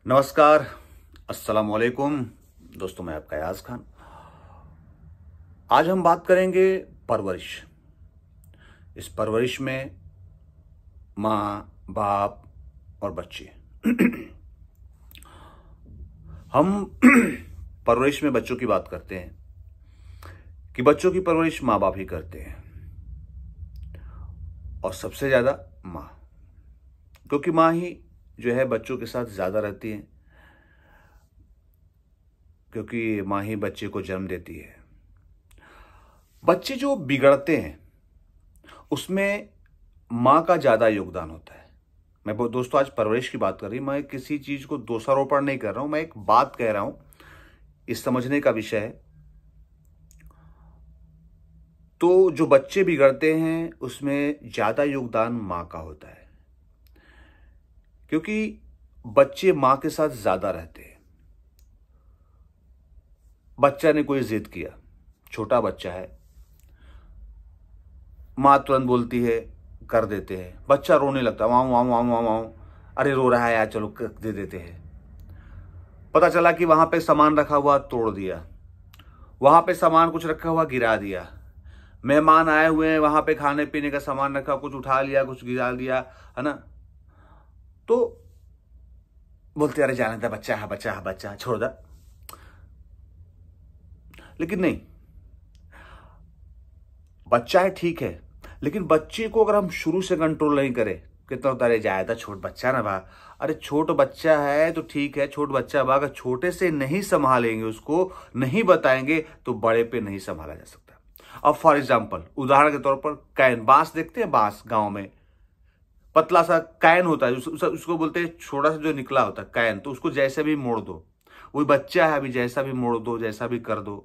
नमस्कार, अस्सलाम वालेकुम दोस्तों। मैं आपका याज खान। आज हम बात करेंगे परवरिश। इस परवरिश में माँ, बाप और बच्चे हम परवरिश में बच्चों की बात करते हैं कि बच्चों की परवरिश माँ बाप ही करते हैं, और सबसे ज्यादा माँ, क्योंकि माँ ही जो है बच्चों के साथ ज्यादा रहती है, क्योंकि माँ ही बच्चे को जन्म देती है। बच्चे जो बिगड़ते हैं उसमें माँ का ज्यादा योगदान होता है। मैं दोस्तों आज परवरिश की बात कर रही हूं, मैं किसी चीज को दोषारोपण नहीं कर रहा हूं, मैं एक बात कह रहा हूं, इस समझने का विषय है। तो जो बच्चे बिगड़ते हैं उसमें ज्यादा योगदान माँ का होता है, क्योंकि बच्चे माँ के साथ ज्यादा रहते हैं। बच्चा ने कोई जिद किया, छोटा बच्चा है, माँ तुरंत बोलती है, कर देते हैं। बच्चा रोने लगता है, वाऊ वाऊ वाऊ वाऊ वाऊ, अरे रो रहा है यार, चलो दे देते हैं। पता चला कि वहां पे सामान रखा हुआ तोड़ दिया, वहां पे सामान कुछ रखा हुआ गिरा दिया, मेहमान आए हुए हैं, वहां पे खाने पीने का सामान रखा, कुछ उठा लिया, कुछ गिरा दिया, है ना। तो बोलते अरे जाने दे, बच्चा है, बच्चा है, बच्चा है, छोड़ दे। लेकिन नहीं, बच्चा है ठीक है, लेकिन बच्चे को अगर हम शुरू से कंट्रोल नहीं करें, कितना होता है जायदा छोट बच्चा ना बा, अरे छोट बच्चा है तो ठीक है, छोट बच्चा बा, अगर छोटे से नहीं संभालेंगे, उसको नहीं बताएंगे तो बड़े पे नहीं संभाला जा सकता। अब फॉर एग्जाम्पल, उदाहरण के तौर पर कैन, बांस देखते हैं, बांस गांव में पतला सा कैन होता है, उसको बोलते हैं, छोटा सा जो निकला होता है कैन, तो उसको जैसे भी मोड़ दो, वही बच्चा है, अभी जैसा भी मोड़ दो, जैसा भी कर दो,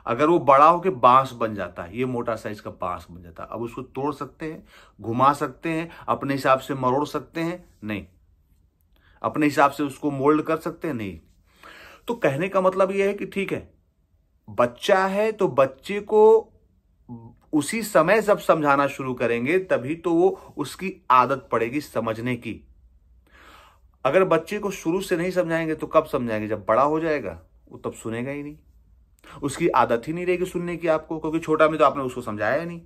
अगर वो बड़ा होकर बांस बन जाता है, ये मोटा साइज का बांस बन जाता है। अब उसको तोड़ सकते हैं, घुमा सकते हैं, अपने हिसाब से मरोड़ सकते हैं? नहीं। अपने हिसाब से उसको मोल्ड कर सकते हैं? नहीं। तो कहने का मतलब यह है कि ठीक है, बच्चा है तो बच्चे को उसी समय जब समझाना शुरू करेंगे तभी तो वो उसकी आदत पड़ेगी समझने की। अगर बच्चे को शुरू से नहीं समझाएंगे तो कब समझाएंगे? जब बड़ा हो जाएगा वो तब सुनेगा ही नहीं, उसकी आदत ही नहीं रहेगी सुनने की आपको, क्योंकि छोटा में तो आपने उसको समझाया ही नहीं।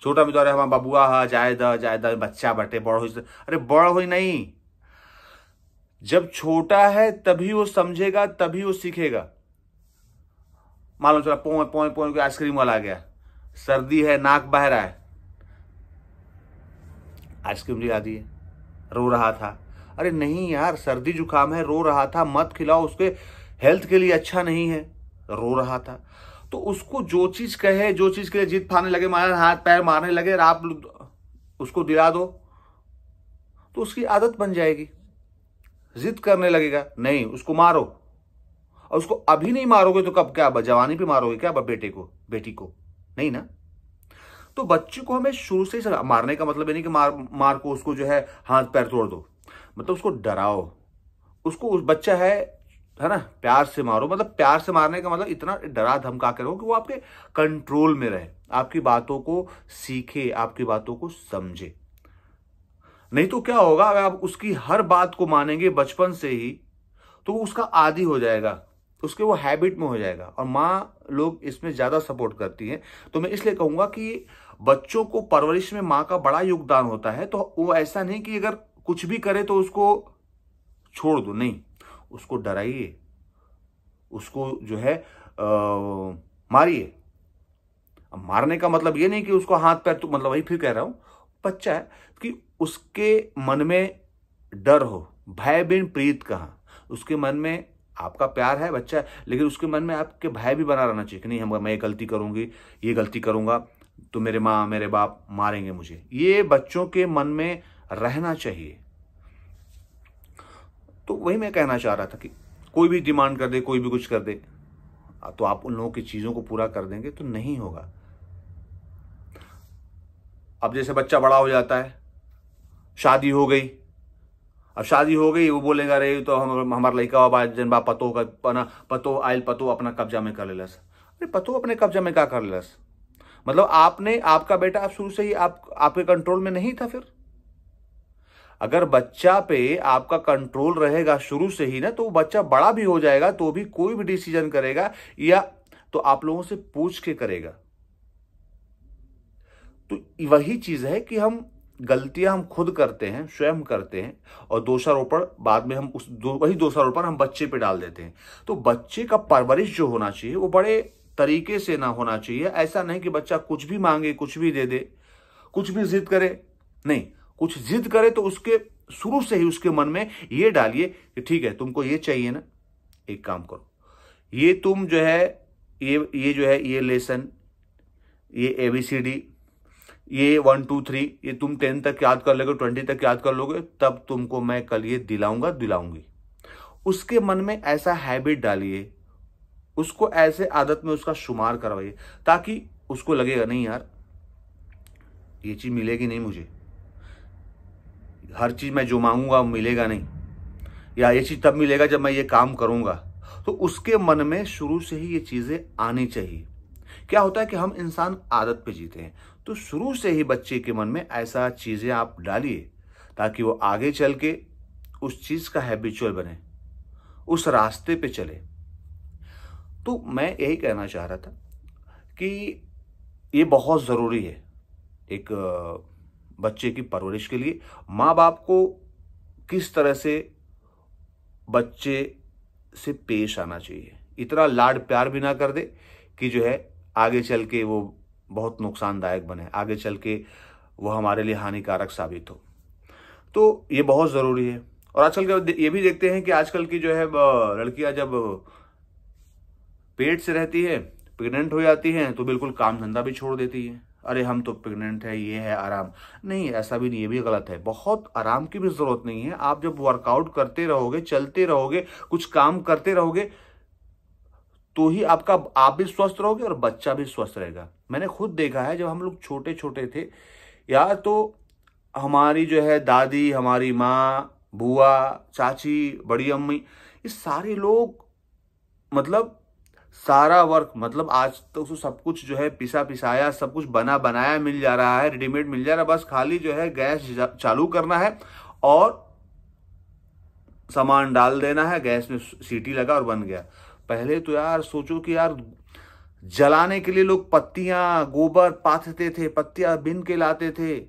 छोटा में तो अरे हमारा बबुआ हा जायदा बच्चा बटे बड़ हो, अरे बड़ हो नहीं। जब छोटा है तभी वो समझेगा, तभी वो सीखेगा। मान लो चला पोए पोए पोए कोई आइसक्रीम वाला आ गया, सर्दी है, नाक बह रहा है, आइसक्रीम दिला दी, रो रहा था, अरे नहीं यार सर्दी जुकाम है, रो रहा था, मत खिलाओ, उसके हेल्थ के लिए अच्छा नहीं है, रो रहा था। तो उसको जो चीज कहे, जो चीज के लिए जिद फाड़ने लगे, मारे हाथ पैर मारने लगे, आप उसको दिला दो तो उसकी आदत बन जाएगी, जिद करने लगेगा। नहीं, उसको मारो, और उसको अभी नहीं मारोगे तो कब, क्या जवानी पे मारोगे क्या बेटे को, बेटी को? नहीं ना। तो बच्चे को हमें शुरू से ही मारने का मतलब ये नहीं कि मार को उसको जो है हाथ पैर तोड़ दो, मतलब उसको डराओ, उसको, उस बच्चा है ना, प्यार से मारो। मतलब प्यार से मारने का मतलब इतना डरा धमका के रहो कि वो आपके कंट्रोल में रहे, आपकी बातों को सीखे, आपकी बातों को समझे। नहीं तो क्या होगा, अगर आप उसकी हर बात को मानेंगे बचपन से ही तो वो उसका आदी हो जाएगा, उसके वो हैबिट में हो जाएगा, और माँ लोग इसमें ज्यादा सपोर्ट करती हैं। तो मैं इसलिए कहूंगा कि बच्चों को परवरिश में माँ का बड़ा योगदान होता है। तो वो ऐसा नहीं कि अगर कुछ भी करे तो उसको छोड़ दो, नहीं, उसको डराइए, उसको जो है मारिए। अब मारने का मतलब ये नहीं कि उसको हाथ पैर, तो मतलब वही फिर कह रहा हूं, बच्चा है कि उसके मन में डर हो, भय बिन प्रीत कहाँ, उसके मन में आपका प्यार है, बच्चा है, लेकिन उसके मन में आपके भय भी बना रहना चाहिए कि नहीं, मैं ये गलती करूंगी, ये गलती करूंगा तो मेरे माँ मेरे बाप मारेंगे मुझे, ये बच्चों के मन में रहना चाहिए। तो वही मैं कहना चाह रहा था कि कोई भी डिमांड कर दे, कोई भी कुछ कर दे, तो आप उन लोगों की चीजों को पूरा कर देंगे तो नहीं होगा। अब जैसे बच्चा बड़ा हो जाता है, शादी हो गई, अब शादी हो गई, वो बोलेगा अरे तो हमारा लड़का बाबा जन बा पतो का ना, पतो आयल, पतो अपना कब्जा में कर लेलस। अरे पतो अपने कब्जा में क्या कर लेलस? मतलब आपने, आपका बेटा आप शुरू से ही आपके कंट्रोल में नहीं था। फिर अगर बच्चा पे आपका कंट्रोल रहेगा शुरू से ही ना, तो वो बच्चा बड़ा भी हो जाएगा तो भी कोई भी डिसीजन करेगा या तो आप लोगों से पूछ के करेगा। तो वही चीज है कि हम गलतियां हम खुद करते हैं, स्वयं करते हैं, और दोषारोपण बाद में हम वही दोषारोपण हम बच्चे पे डाल देते हैं। तो बच्चे का परवरिश जो होना चाहिए वो बड़े तरीके से ना होना चाहिए। ऐसा नहीं कि बच्चा कुछ भी मांगे, कुछ भी दे दे, कुछ भी जिद करे। नहीं, कुछ जिद करे तो उसके शुरू से ही उसके मन में ये डालिए कि ठीक है, तुमको ये चाहिए ना, एक काम करो, ये तुम जो है ये जो है ये लेसन, ये ABCD, ये 1 2 3 ये तुम 10 तक याद कर लोगे, 20 तक याद कर लोगे, तब तुमको मैं कल ये दिलाऊंगा, दिलाऊंगी। उसके मन में ऐसा हैबिट डालिए, उसको ऐसे आदत में उसका शुमार करवाइए, ताकि उसको लगेगा नहीं यार ये चीज मिलेगी नहीं मुझे, हर चीज मैं जो मांगूंगा मिलेगा नहीं, या ये चीज तब मिलेगा जब मैं ये काम करूंगा। तो उसके मन में शुरू से ही ये चीजें आनी चाहिए। क्या होता है कि हम इंसान आदत पे जीते हैं, तो शुरू से ही बच्चे के मन में ऐसा चीजें आप डालिए ताकि वो आगे चल के उस चीज का हैबिचुअल बने, उस रास्ते पे चले। तो मैं यही कहना चाह रहा था कि ये बहुत जरूरी है एक बच्चे की परवरिश के लिए। माँ बाप को किस तरह से बच्चे से पेश आना चाहिए, इतना लाड प्यार भी ना कर दे कि जो है आगे चल के वो बहुत नुकसानदायक बने, आगे चल के वो हमारे लिए हानिकारक साबित हो। तो ये बहुत ज़रूरी है। और आजकल के ये भी देखते हैं कि आजकल की जो है लड़कियां जब पेट से रहती है, प्रेग्नेंट हो जाती हैं, तो बिल्कुल काम धंधा भी छोड़ देती है। अरे हम तो प्रेग्नेंट है, ये है आराम। नहीं, ऐसा भी नहीं, ये भी गलत है। बहुत आराम की भी जरूरत नहीं है। आप जब वर्कआउट करते रहोगे, चलते रहोगे, कुछ काम करते रहोगे, तो ही आप भी स्वस्थ रहोगे और बच्चा भी स्वस्थ रहेगा। मैंने खुद देखा है, जब हम लोग छोटे छोटे थे यार, तो हमारी जो है दादी, हमारी माँ, बुआ, चाची, बड़ी अम्मी, ये सारे लोग मतलब सारा वर्क, मतलब आज तो सब कुछ जो है पिसा पिसाया, सब कुछ बना बनाया मिल जा रहा है, रेडीमेड मिल जा रहा है। बस खाली जो है गैस चालू करना है और सामान डाल देना है, गैस में सीटी लगा और बन गया। पहले तो यार सोचो कि यार जलाने के लिए लोग पत्तियां, गोबर पाथते थे, पत्तियां बिन के लाते थे,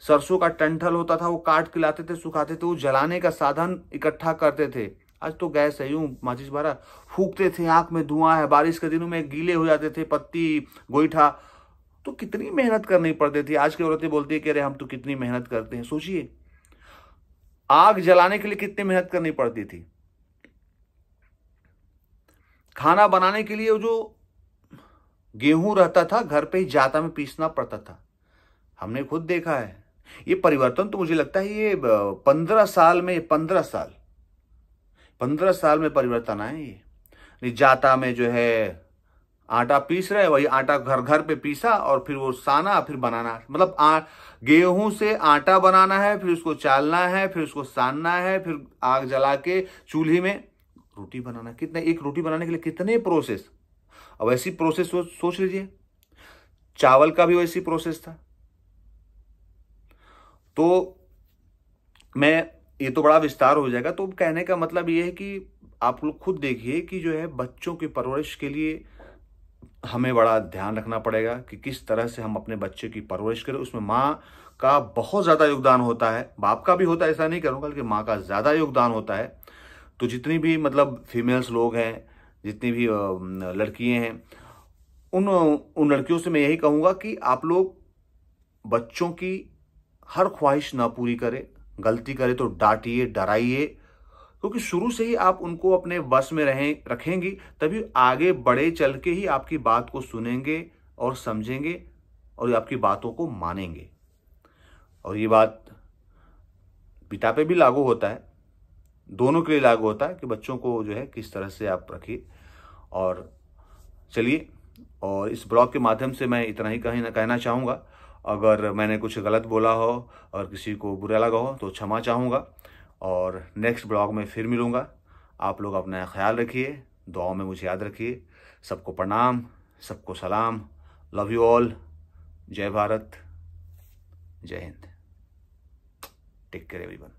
सरसों का टंठल होता था वो काट के लाते थे, सुखाते थे, वो जलाने का साधन इकट्ठा करते थे। आज तो गैस है, यूं माचिस भरा फूकते थे, आंख में धुआं है, बारिश के दिनों में गीले हो जाते थे पत्ती, गोईठा। तो कितनी मेहनत करनी पड़ती थी। आज की औरतें बोलती है कि अरे हम तो कितनी मेहनत करते हैं। सोचिए, आग जलाने के लिए कितनी मेहनत करनी पड़ती थी। खाना बनाने के लिए जो गेहूं रहता था घर पे ही जाता में पीसना पड़ता था। हमने खुद देखा है। ये परिवर्तन तो मुझे लगता है ये 15 साल में, 15 साल में परिवर्तन आए। ये जाता में जो है आटा पीस रहे, वही आटा घर घर पे पीसा और फिर वो साना, फिर बनाना। मतलब गेहूं से आटा बनाना है, फिर उसको चालना है, फिर उसको सानना है, फिर आग जला के चूल्हे में रोटी बनाना। कितने, एक रोटी बनाने के लिए कितने प्रोसेस। अब ऐसी प्रोसेस सोच लीजिए, चावल का भी वैसी प्रोसेस था। तो ये तो बड़ा विस्तार हो जाएगा। तो कहने का मतलब ये है कि आप लोग खुद देखिए कि जो है बच्चों की परवरिश के लिए हमें बड़ा ध्यान रखना पड़ेगा कि किस तरह से हम अपने बच्चे की परवरिश करें। उसमें माँ का बहुत ज़्यादा योगदान होता है, बाप का भी होता है, ऐसा नहीं करूँगा, बल्कि माँ का ज़्यादा योगदान होता है। तो जितनी भी मतलब फीमेल्स लोग हैं, जितनी भी लड़कियाँ हैं, उन लड़कियों से मैं यही कहूँगा कि आप लोग बच्चों की हर ख्वाहिश ना पूरी करें। गलती करे तो डांटिए, डराइए, क्योंकि शुरू से ही आप उनको अपने बस में रखेंगी, तभी आगे बड़े चल के ही आपकी बात को सुनेंगे और समझेंगे और आपकी बातों को मानेंगे। और ये बात पिता पे भी लागू होता है, दोनों के लिए लागू होता है कि बच्चों को जो है किस तरह से आप रखिए। और चलिए, और इस ब्लॉग के माध्यम से मैं इतना ही कहना चाहूँगा। अगर मैंने कुछ गलत बोला हो और किसी को बुरा लगा हो तो क्षमा चाहूँगा, और नेक्स्ट ब्लॉग में फिर मिलूँगा। आप लोग अपना ख्याल रखिए, दुआओं में मुझे याद रखिए। सबको प्रणाम, सबको सलाम, लव यू ऑल, जय भारत, जय हिंद। Take care everyone.